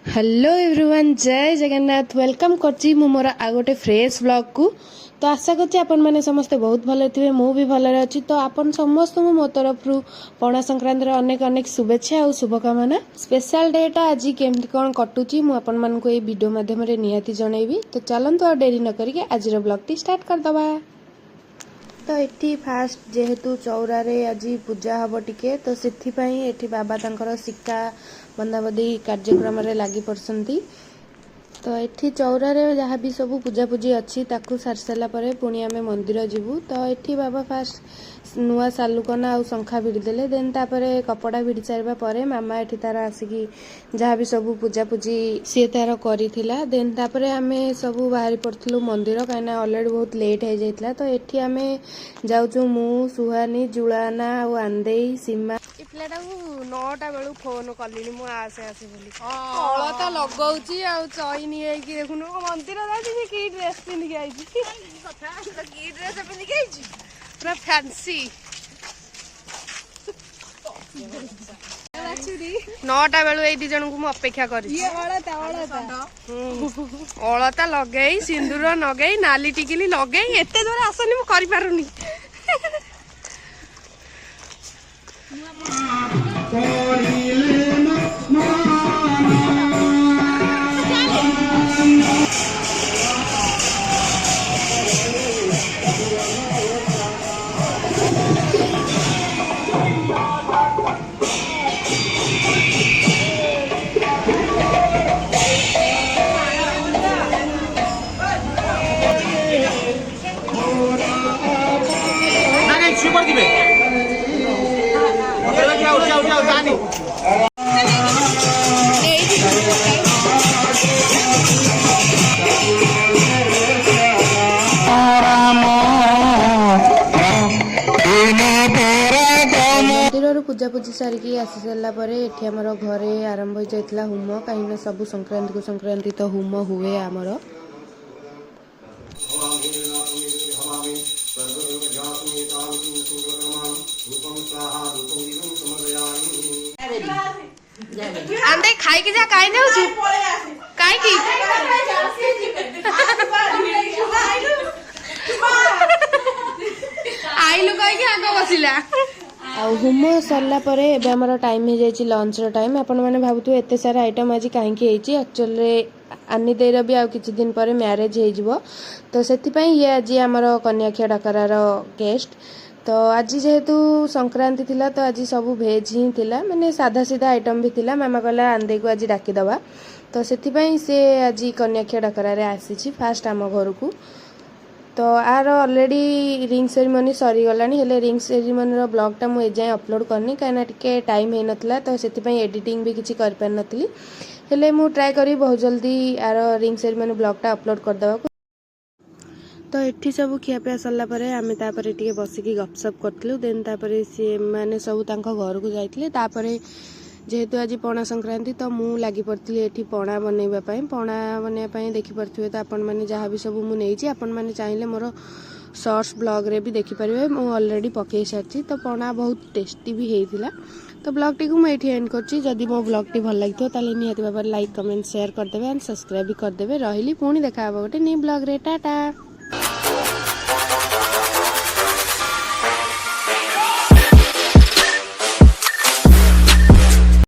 Hello everyone, जय Jagannath. Welcome करची मु मोर आ गोटे फ्रेश ब्लॉग को। तो आशा करছি आपण माने समस्ते बहुत भले थे, मु भी भले अच्छी। तो आपण समस्त मो तरफ पणा संक्रांति अनेक अनेक शुभेच्छा और शुभकामना। स्पेशल डेटा आज केमती कौन कटुची मु आपण मान को वीडियो माध्यम रे निहाती जनैबी। तो चलंतु आ डेरी न करिके आज ब्लॉग टी स्टार्ट कर दबा। तो एठी फास्ट जेहेतु चौरारे आज पूजा हम टिके, तो सेथिपाई एठी बाबा तांकर सिक्का बंदाबंदी कार्यक्रम रे लागी पड़संती। तो एठी चौरारे जहाँ भी सब पूजापूजी अच्छी ताकू सारी सारा पर पुणी आम मंदिर जीवु। तो एठी बाबा फास्ट नुआ सालुकना आ शंखा भिड़ी देले, देन तापरे कपड़ा भिड़ी सारिबा परे मामा एठी तार आसिकी जहाँ भी सब पूजापूजी सी तार करिथिला। देन तापरे आमे सब बाहरी पड़थिलु मंदिर, काइना ऑलरेडी बहुत लेट हो जाइतला। तो एठी आमे जाउचु मु सुहानी जुलाना आ आंदेई सीमा पिलाटा 9टा बेलू फोन कलिनी मु आसे आसे बोली अलता लगौची आ चईनी हेकी देखुनु मंदिर जाई की ड्रेस पिन के आइची कथा की ड्रेस पिन के आइची पूरा फैंसी 9टा बेलू ए दी जन को मु अपेक्षा करी अलता लगेई सिंदूर लगेई नाली टिकिली लगेई एते दूर आसनी मु करि पारुनी। मंदिर पूजापूजी सारिकी आसी सारा एठी आमर घरे आरंभ हो जाइतला होम, कहीं सब संक्रांति को संक्रांति तो होम हुए आमर। आंदे खाई के जा काई नेउ छु काई की आइलु काई के आगो बसिला आ होम सरला परे एबे हमर टाइम हो जाइछि लंच रो टाइम। आपण माने भाबुथु एते सारा आइटम आज काहे की हेछि, एक्चुअली रे आनी देर भी आ किछि दिन परे मैरिज हे जिवो। तो सेति पई ये आज हमर कन्याखिया डकरार गेस्ट। तो आज जेहेतु संक्रांति थिला तो आज सब भेज ही थिला, माने साधा सीधा आइटम भी थिला। मामा कहला आंदे को आज डाकी दबा, तो सेति पई से आज कन्याखिया डकरा रे आसीछि फास्ट आम घर को। तो आर ऑलरेडी रिंग सेरेमनी सरी गलानी, हेले रिंग सेरेमनी रो ब्लॉग टा मु एजाय अपलोड करनी काइना टिके टाइम हे नथला। तो सेति पई एडिटिंग भी किछि कर पार नथली, हेले मु ट्राई करी बहुत जल्दी आर रिंग सेरेमनी ब्लॉग टा अपलोड कर दबा। तो एठी सब खियापिया सरला परे आमे तापरे टिके बसिकी गपसप करथिलु। देन तापरे से माने सब तांका घर को जाइतले। तापरे जेहेतु आज पणा संक्रांति तो मु लागी पड़ती एठी पणा बनैबा पई। पणा बनैबा पई देखि परथिबे तो आपण माने जहाँ भी सब मु नेइची, आपण माने चाहिले मोर शॉर्ट्स ब्लॉग रे भी देखि परिबे, मु ऑलरेडी पकई सारची। तो पणा बहुत टेस्टी भी हेइथिला। तो ब्लॉग टी को मैं एठी एंड करची। जदि मो ब्लॉग टी भल लागितो ताले निहाती भाबरे लाइक कमेंट शेयर कर देबे एंड सब्सक्राइब भी कर देबे। रहिली पुणी देखा हबो गोटे न्यू ब्लॉग रे। टाटा।